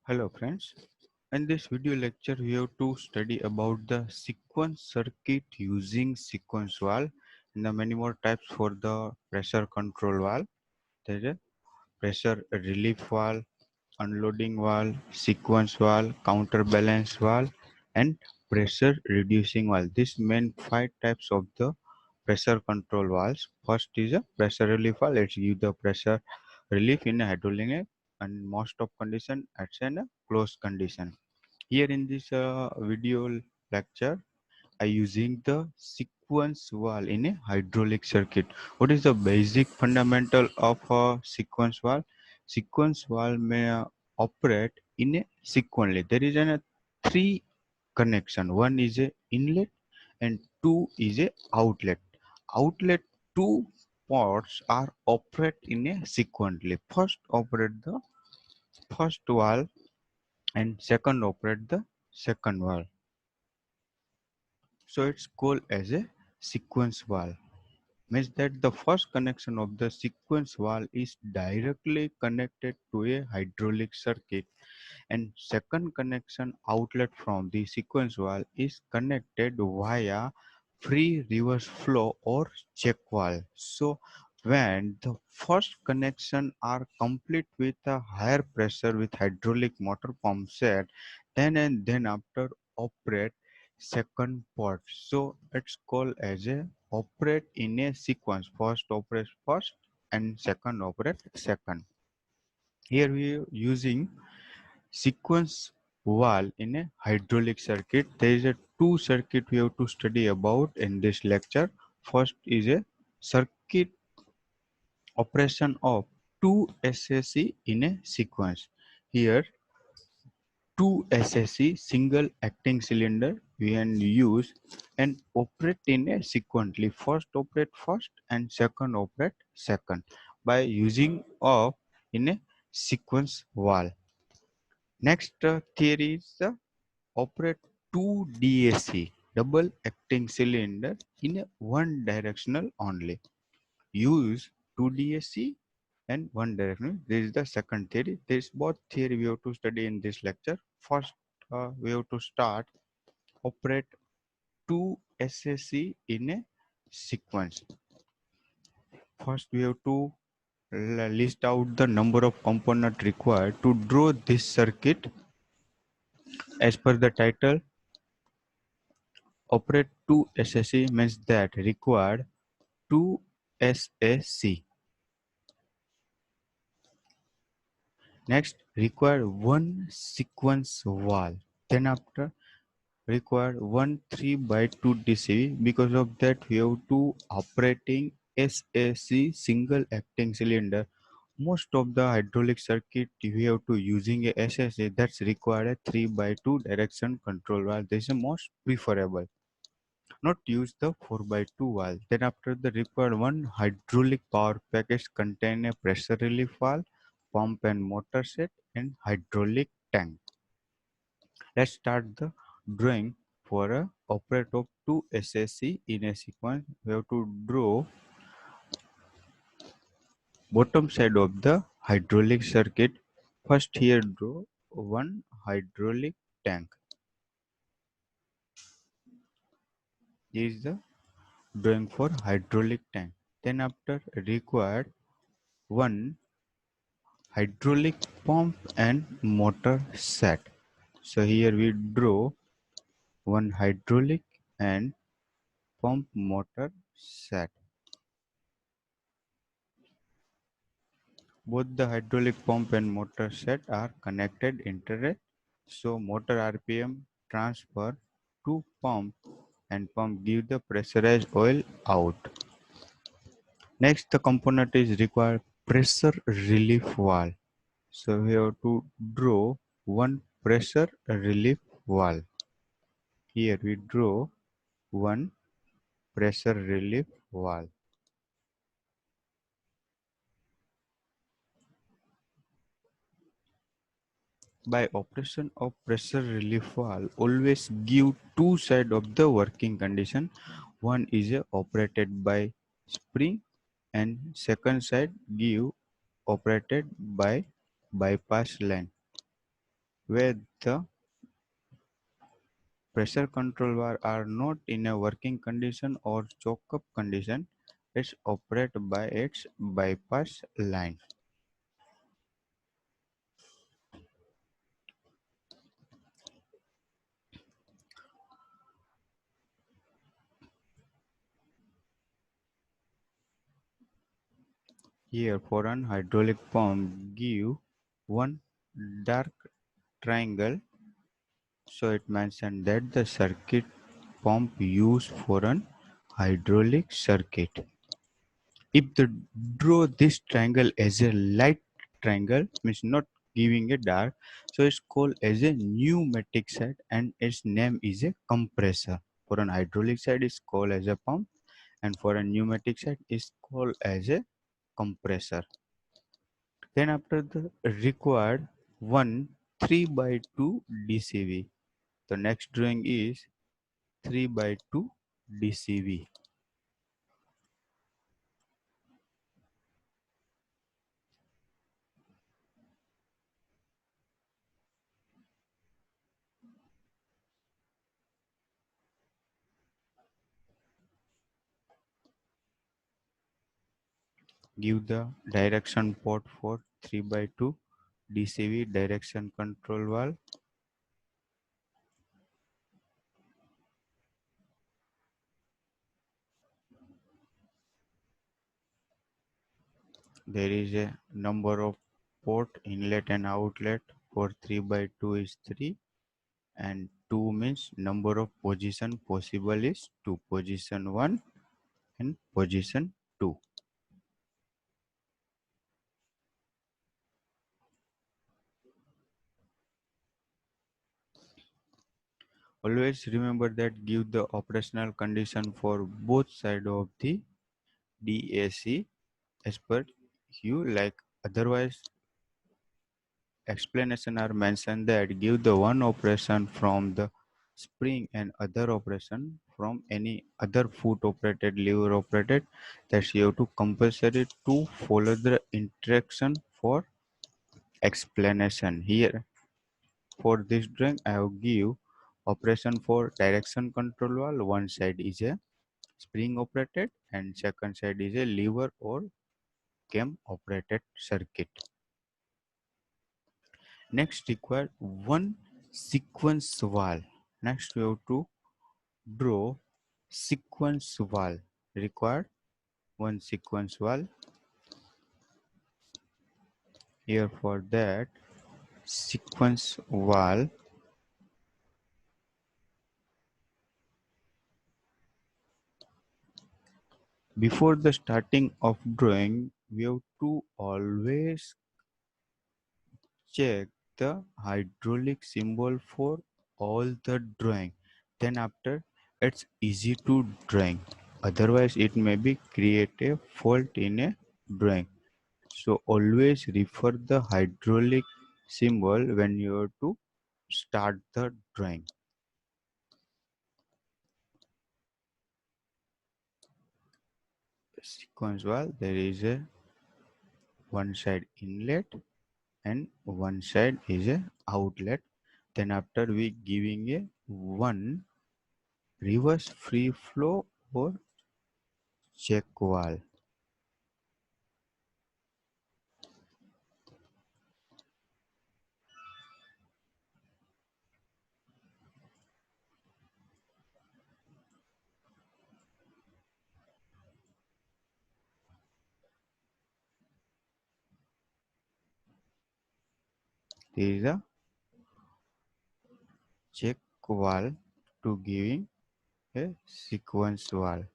Hello friends, in this video lecture we have to study about the sequence circuit using sequence valve and the many more types for the pressure control valve. There is a pressure relief valve, unloading valve, sequence valve, counterbalance valve and pressure reducing valve. These main five types of the pressure control valves. First is a pressure relief valve. Let's give the pressure relief in a hydraulic and most of condition it's in a closed condition. Here in this video lecture I using the sequence valve in a hydraulic circuit. What is the basic fundamental of a sequence valve? Sequence valve may operate in a sequentially. There is a three connection. One is a inlet and two is a outlet. Outlet two ports are operate in a sequentially. First operate the first valve and second operate the second valve. So it's called as a sequence valve. Means that the first connection of the sequence valve is directly connected to a hydraulic circuit and second connection outlet from the sequence valve is connected via free reverse flow or check valve. So when the first connection are complete with a higher pressure with hydraulic motor pump set, then and then after operate second port. So it's called as a operate in a sequence. First operate first and second operate second. Here we are using sequence valve in a hydraulic circuit. There is a two circuit we have to study about in this lecture. First is a circuit operation of two SSC in a sequence. Here two SSC single acting cylinder we can use and operate in a sequentially. First operate first and second operate second by using of in a sequence valve. Next theory is the operate two DAC double acting cylinder in a one directional only. Use two DAC and one directional. This is the second theory. This both theory we have to study in this lecture. First, we have to start operate two SSC in a sequence. First, we have to list out the number of components required to draw this circuit. As per the title, operate two SSC means that required two SSC. Next, require one sequence valve. Then after require one 3/2 DCV. Because of that, we have to operating SAC single acting cylinder. Most of the hydraulic circuit we have to using a SSA that's required a 3/2 direction control valve. This is most preferable. Not use the 4/2 valve. Then after the required one hydraulic power package contain a pressure relief valve, pump and motor set and hydraulic tank. Let's start the drawing for a operate of two SSC in a sequence. We have to draw bottom side of the hydraulic circuit. First here draw one hydraulic tank. This is the drawing for hydraulic tank. Then after required one hydraulic pump and motor set. So here we draw one hydraulic and pump motor set. Both the hydraulic pump and motor set are connected internet. So motor RPM transfer to pump and pump give the pressurized oil out. Next the component is required pressure relief valve. So we have to draw one pressure relief valve. Here we draw one pressure relief valve. By operation of pressure relief valve, always give two sides of the working condition. One is operated by spring and second side give operated by bypass line. where the pressure control valve are not in a working condition or choke up condition, it's operated by its bypass line. Here for an hydraulic pump give one dark triangle, so it mentioned that the circuit pump used for an hydraulic circuit. If the draw this triangle as a light triangle, means not giving a dark, so it's called as a pneumatic side and its name is a compressor. For an hydraulic side is called as a pump, and for a pneumatic side is called as a compressor. Then after the required one 3 by 2 DCV, the next drawing is 3 by 2 DCV. Give the direction port for 3 by 2 DCV direction control valve. There is a number of port inlet and outlet. For 3 by 2 is 3, and 2 means number of position possible is 2, position 1 and position 2. Always remember that give the operational condition for both sides of the DAC as per you, like otherwise explanation are mentioned that give the one operation from the spring and other operation from any other foot operated lever operated, that you have to compulsory to follow the instruction for explanation. Here for this drawing I have give operation for direction control valve. One side is a spring operated and second side is a lever or cam operated circuit. Next require one sequence valve. Next we have to draw sequence valve. Required one sequence valve. Here for that sequence valve, before the starting of drawing we have to always check the hydraulic symbol for all the drawing. Then after it's easy to drawing. Otherwise it may be create a fault in a drawing. So always refer the hydraulic symbol when you have to start the drawing. Sequence valve, there is a one side inlet and one side is a outlet. Then after we giving a one reverse free flow or check valve. There is a check valve to giving a sequence valve.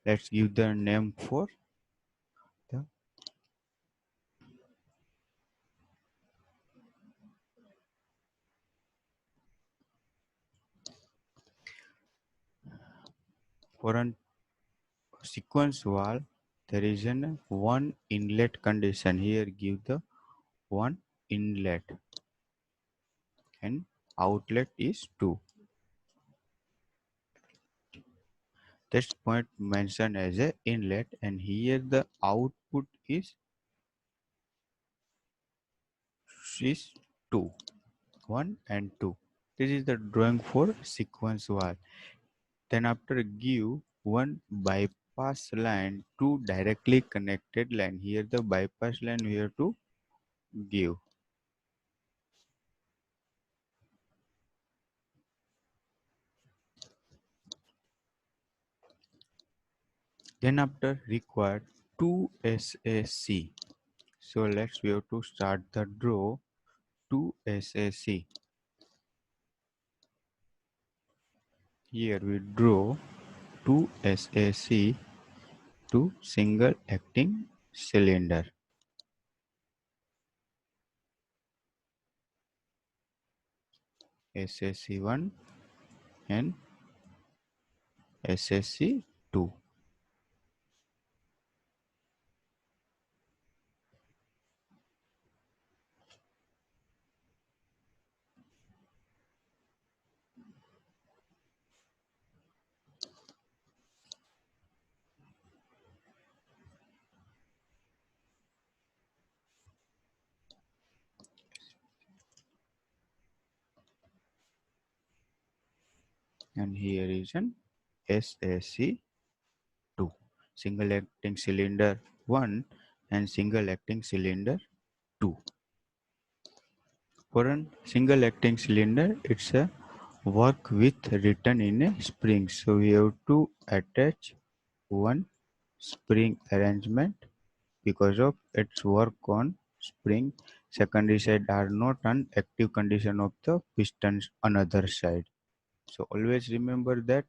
Let's give the name for the for an sequence valve. There is an one inlet condition. Here give the one inlet and outlet is 2. Test point mentioned as a inlet, and here the output is 2, 1 and 2. This is the drawing for sequence valve. Then after give one bypass line, two directly connected line. Here the bypass line we have to give. Then after required 2 SAC. So we have to start the draw 2 SAC. Here we draw 2 SAC to single acting cylinder. SAC1 and SAC2. And here is an SAC2, single acting cylinder 1 and single acting cylinder 2. For a single acting cylinder, it's a work with written in a spring. So we have to attach one spring arrangement because of its work on spring. Secondary side are not an active condition of the pistons another side. So always remember that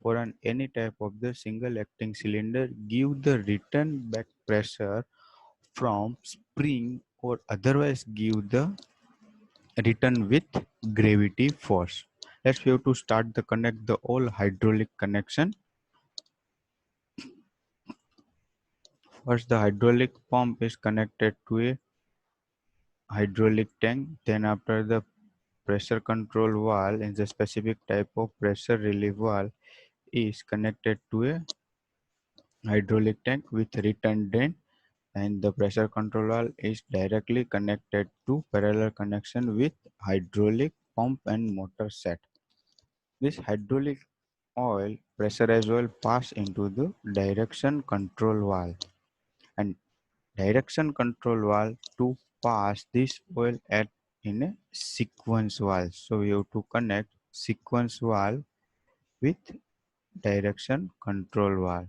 for any type of the single acting cylinder, give the return back pressure from spring or otherwise give the return with gravity force. Let's we have to start the connect the all hydraulic connection. First the hydraulic pump is connected to a hydraulic tank. Then after the pressure control valve in the specific type of pressure relief valve is connected to a hydraulic tank with return drain, and the pressure control valve is directly connected to parallel connection with hydraulic pump and motor set. This hydraulic oil pressurized oil pass into the direction control valve, and direction control valve to pass this oil at in a sequence valve. So we have to connect sequence valve with direction control valve.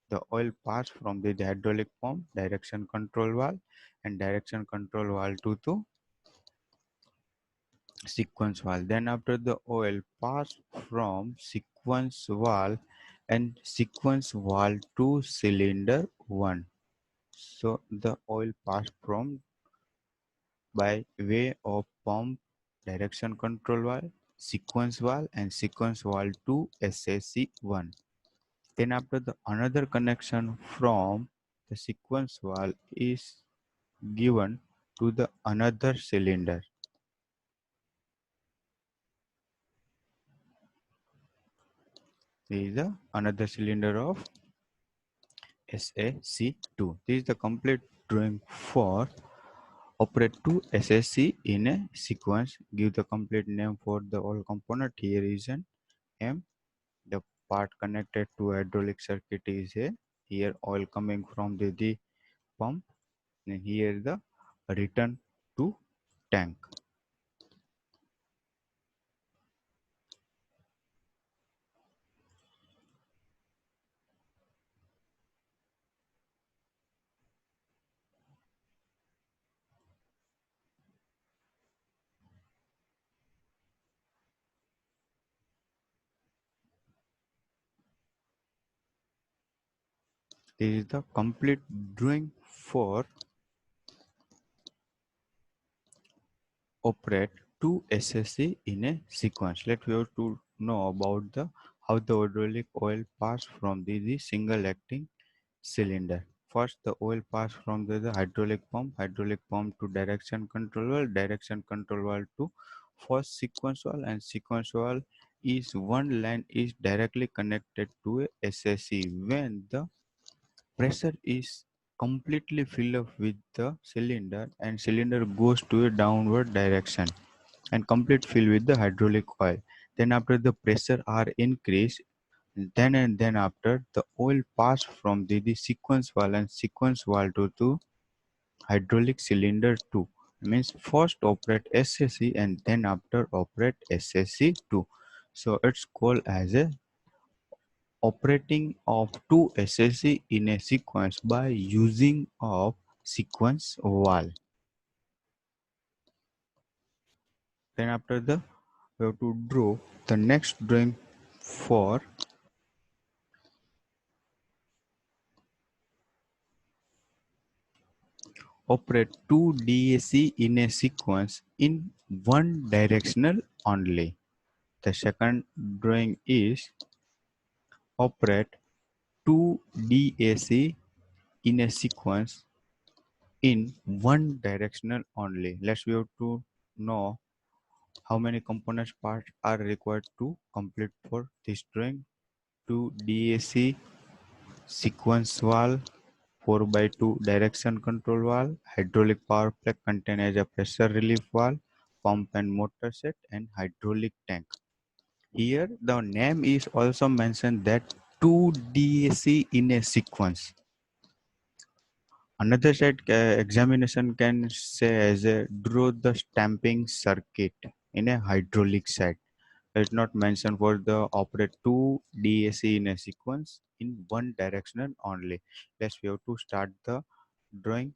The oil pass from the hydraulic pump, direction control valve, and direction control valve to the sequence valve. Then after the oil pass from sequence valve and sequence valve to cylinder 1. So the oil pass from by way of pump, direction control valve, sequence valve and sequence valve to SAC1. Then after the another connection from the sequence valve is given to the another cylinder. This is the another cylinder of SAC2. This is the complete drawing for operate two SAC in a sequence. Give the complete name for the all component. Here is an M. The part connected to hydraulic circuit is a here oil coming from the pump, and here the return to tank. This is the complete drawing for operate two SSC in a sequence. Let we have to know about the how the hydraulic oil pass from the single acting cylinder. First, the oil pass from the hydraulic pump to direction control valve to first sequence valve, and sequence valve is one line is directly connected to a SSE when the pressure is completely filled up with the cylinder and cylinder goes to a downward direction and complete fill with the hydraulic oil. Then after the pressure are increased, then and then after the oil pass from the sequence valve and sequence valve to hydraulic cylinder 2, means first operate SSE and then after operate SSE 2. So it's called as a operating of two SSE in a sequence by using of sequence valve. Then after the we have to draw the next drawing for operate two DAC in a sequence in one directional only. The second drawing is operate two DAC in a sequence in one directional only. Let's we have to know how many components parts are required to complete for this drawing. Two DAC sequence valve, 4 by 2 direction control valve, hydraulic power plug contain as a pressure relief valve, pump and motor set, and hydraulic tank. Here the name is also mentioned that two DAC in a sequence. Another side examination can say as a draw the stamping circuit in a hydraulic side. It's not mentioned for the operate two DAC in a sequence in one direction only. Let's we have to start the drawing.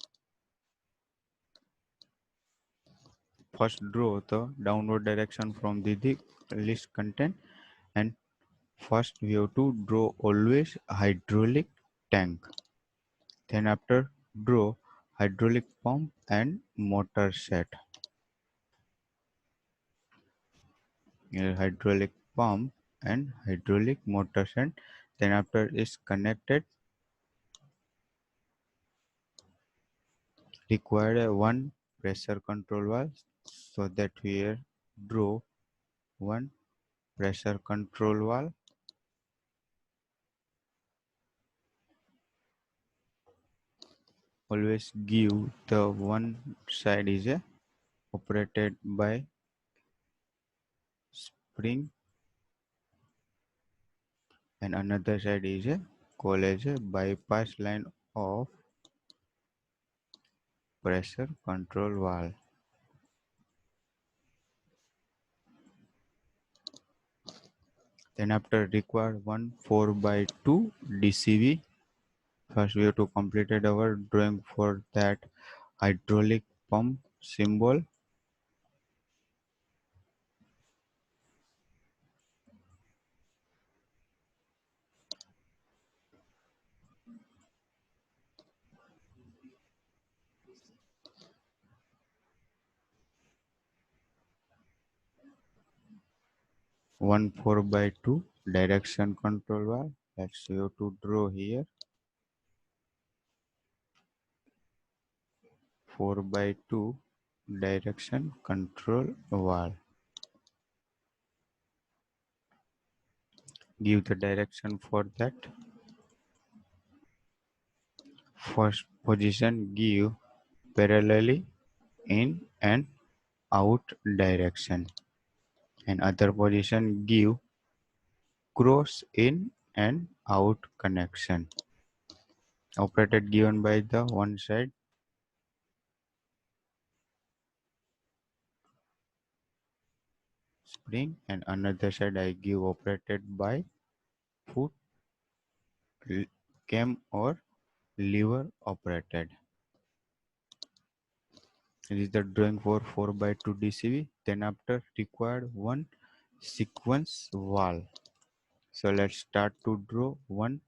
First draw the downward direction from the list content, and first we have to draw always hydraulic tank. Then after draw hydraulic pump and motor set. Hydraulic pump and hydraulic motor set. Then after is connected, required one pressure control valve, so that here draw one pressure control valve. Always give the one side is a operated by spring and another side is a called as a bypass line of pressure control valve. Then after require one 4 by 2 DCV. First we have to complete our drawing for that hydraulic pump symbol. 1 4 by 2 direction control valve. Let's you have to draw here 4 by 2 direction control valve. Give the direction for that. First position give parallelly in and out direction, and other position give cross in and out connection. Operated given by the one side spring and another side I give operated by foot, cam or lever operated. This is the drawing for 4 by 2 DCV. Then after required one sequence valve. So let's start to draw one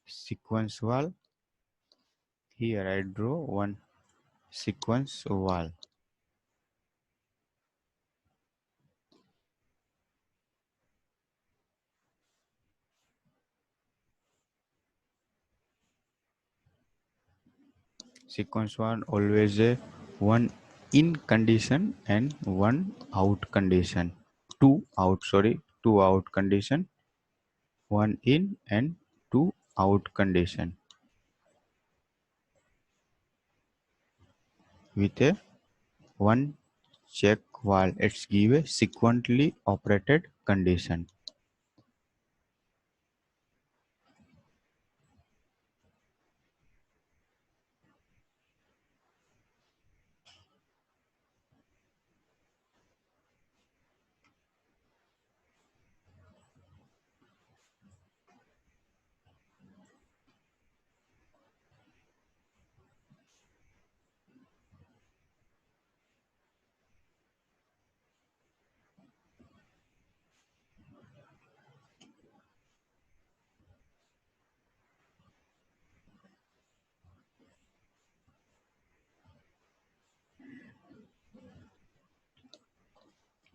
sequence valve. Here I draw one sequence valve. Sequence valve always a one in condition and one out condition. Two out, sorry. two out condition, one in and two out condition with a one check while it's give a sequentially operated condition.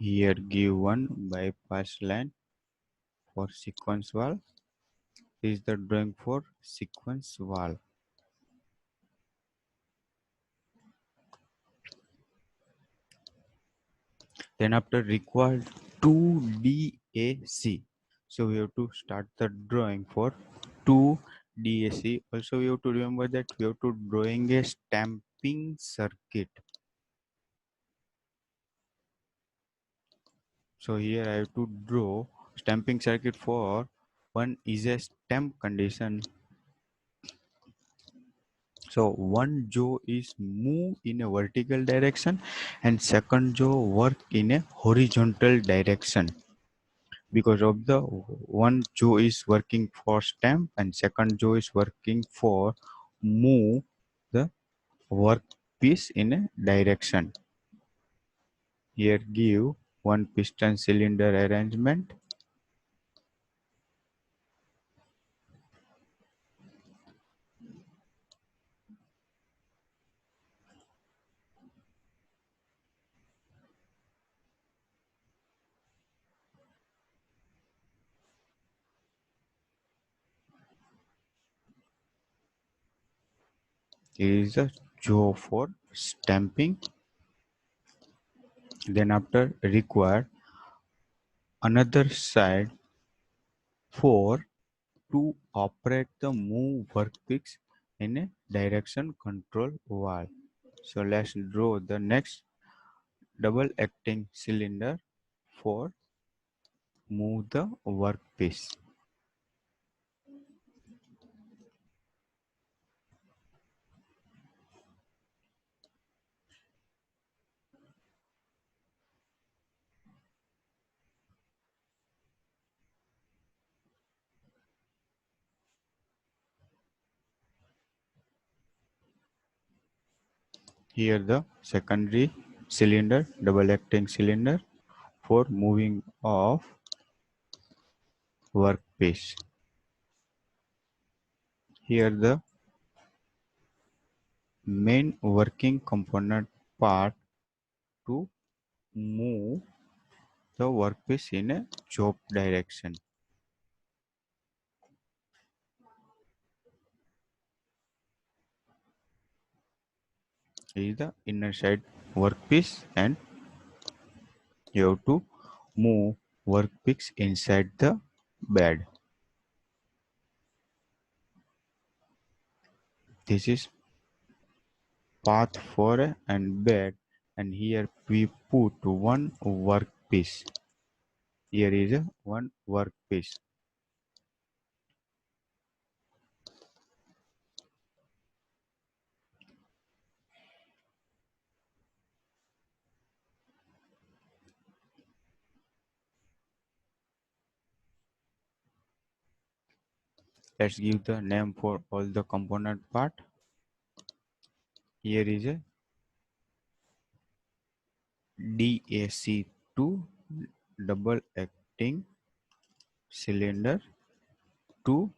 Here give one bypass line for sequence valve. This is the drawing for sequence valve. Then after required 2 DAC. So we have to start the drawing for 2 DAC. Also we have to remember that we have to drawing a stamping circuit. So here I have to draw stamping circuit for one is a stamp condition. So one jaw is move in a vertical direction and second jaw work in a horizontal direction. Because of the one jaw is working for stamp and second jaw is working for move the workpiece in a direction. Here give one piston cylinder arrangement. Here is a jaw for stamping. Then after require another side for to operate the move workpiece in a direction control valve. So let's draw the next double acting cylinder for move the workpiece. Here the secondary cylinder, double acting cylinder for moving of workpiece. Here the main working component part to move the workpiece in a job direction. Is the inner side workpiece and you have to move workpiece inside the bed. This is path for and bed, and here we put one workpiece. Here is a one workpiece. Let's give the name for all the component part. Here is a DAC2 double acting cylinder 2.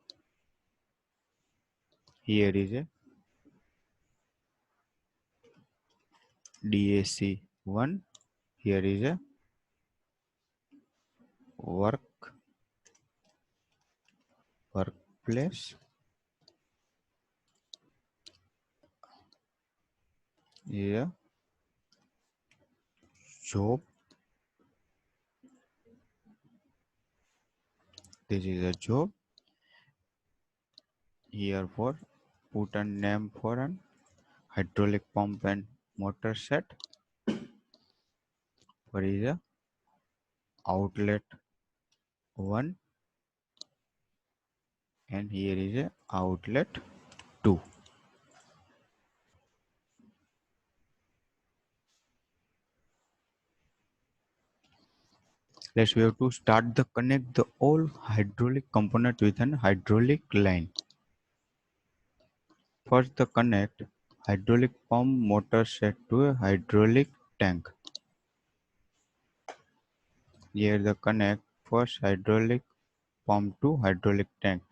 Here is a DAC1. Here is a workplace. Here job This is a job. Here for put a name for an hydraulic pump and motor set. For is a outlet 1 and here is a outlet 2. Let's we have to start the connect the all hydraulic component with an hydraulic line. First the connect hydraulic pump motor set to a hydraulic tank. Here the connect first hydraulic pump to hydraulic tank.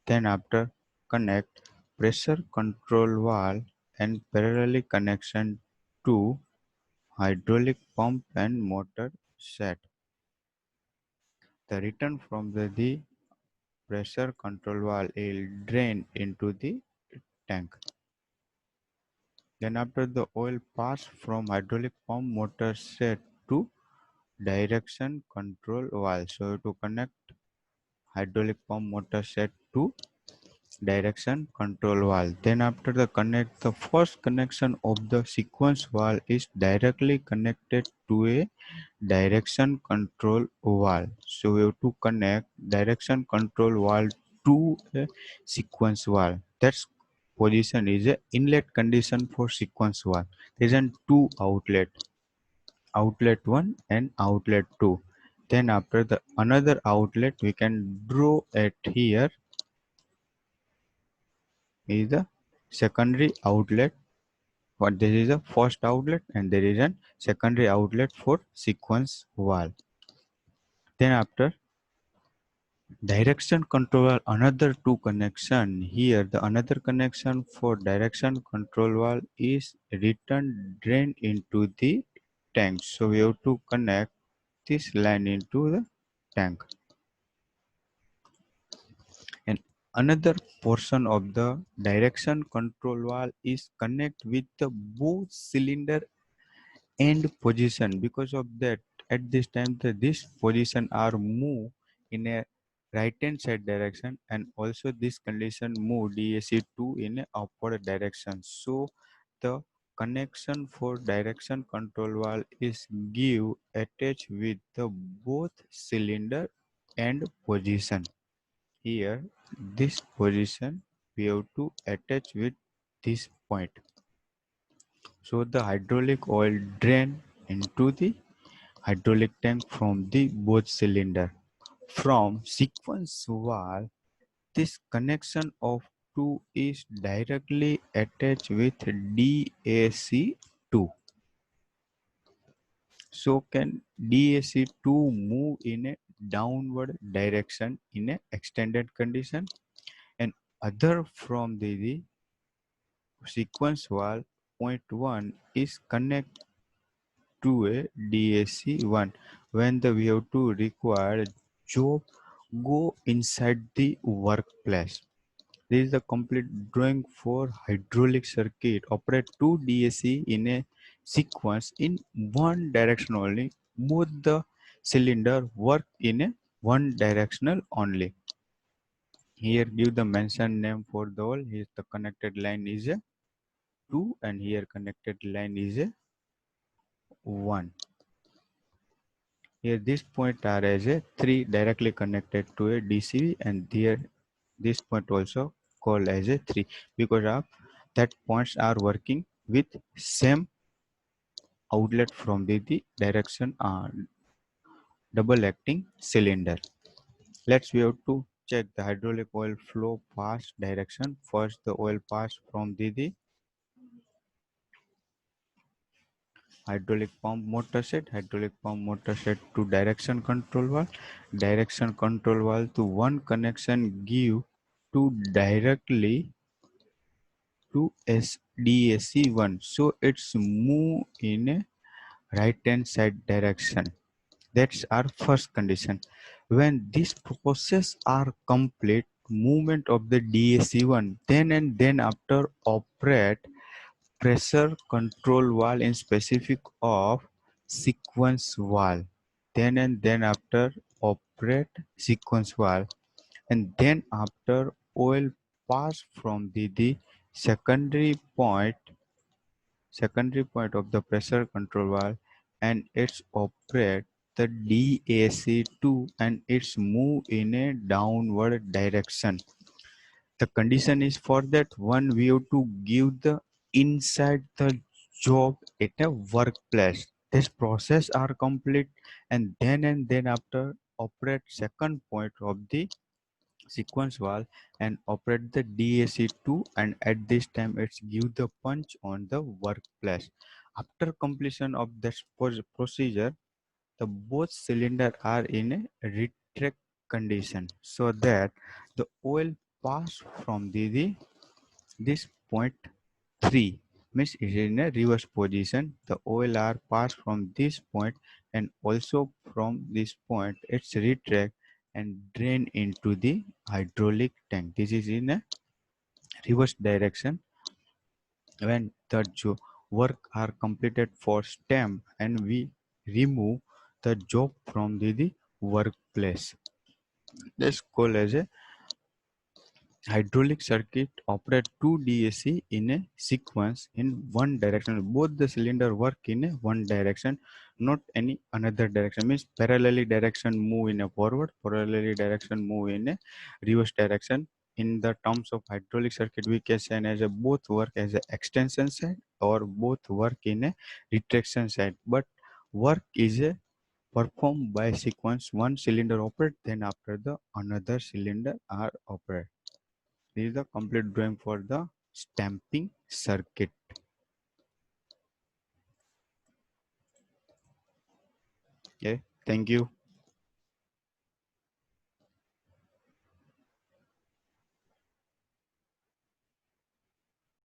Then after connect pressure control valve and parallel connection to hydraulic pump and motor set. The return from the pressure control valve will drain into the tank. Then after the oil pass from hydraulic pump motor set to direction control valve. So to connect hydraulic pump motor set to direction control valve. Then after the connect the first connection of the sequence valve is directly connected to a direction control valve. So we have to connect direction control valve to a sequence valve. That's position is a inlet condition for sequence valve. There is an two outlet, outlet 1 and outlet 2. Then after the another outlet we can draw it here is the secondary outlet. What this is a first outlet and there is a secondary outlet for sequence valve. Then after direction control another two connection here the another connection for direction control valve is return drain into the tank. So we have to connect this line into the tank. And another portion of the direction control valve is connect with the both cylinder end position. Because of that at this time this position are moved in a right hand side direction and also this condition move DAC2 in a upward direction. So the connection for direction control valve is give attached with the both cylinder end position. Here this position we have to attach with this point. So the hydraulic oil drain into the hydraulic tank from the both cylinder. From sequence valve, this connection of two is directly attached with DAC2. So can DAC2 move in a downward direction in a extended condition and other from the sequence valve point 1 is connect to a DAC1 when the VO2 required job go inside the workplace. This is the complete drawing for hydraulic circuit. Operate two DAC in a sequence in one direction only. Both the cylinder work in a one directional only. Here give the mention name for the all. Here the connected line is a 2 and here connected line is a 1. Here this point are as a 3 directly connected to a DCV and here this point also called as a 3 because of that points are working with same outlet from the direction double acting cylinder. Let's we have to check the hydraulic oil flow pass direction. First the oil pass from the hydraulic pump motor set to direction control valve to one connection give to directly to SDAC1. So it's move in a right hand side direction. That's our first condition. When this process are complete, movement of the DAC1, then and then after operate pressure control valve in specific of sequence valve. Then and then after operate sequence valve. and then after oil pass from the secondary point of the pressure control valve and it's operate the DAC2 and it's move in a downward direction. The condition is for that one we have to give the inside the job at a workplace. This process are complete and then after operate second point of the sequence valve and operate the DAC2 and at this time it's give the punch on the workplace. After completion of this procedure, the both cylinder are in a retract condition so that the oil pass from this point 3 means it is in a reverse position. The oil are passed from this point and also from this point it's retract and drain into the hydraulic tank. This is in a reverse direction when the work are completed for stamp and we remove the job from the workplace. This called as a hydraulic circuit operate two DAC in a sequence in one direction. Both the cylinder work in a one direction, not any another direction. Means parallelly direction move in a forward, parallelly direction move in a reverse direction. In the terms of hydraulic circuit, we can say as a both work as a extension side or both work in a retraction side. But work is a performed by sequence. One cylinder operate, then after the another cylinder are operate. This is the complete drawing for the stamping circuit. Okay, thank you.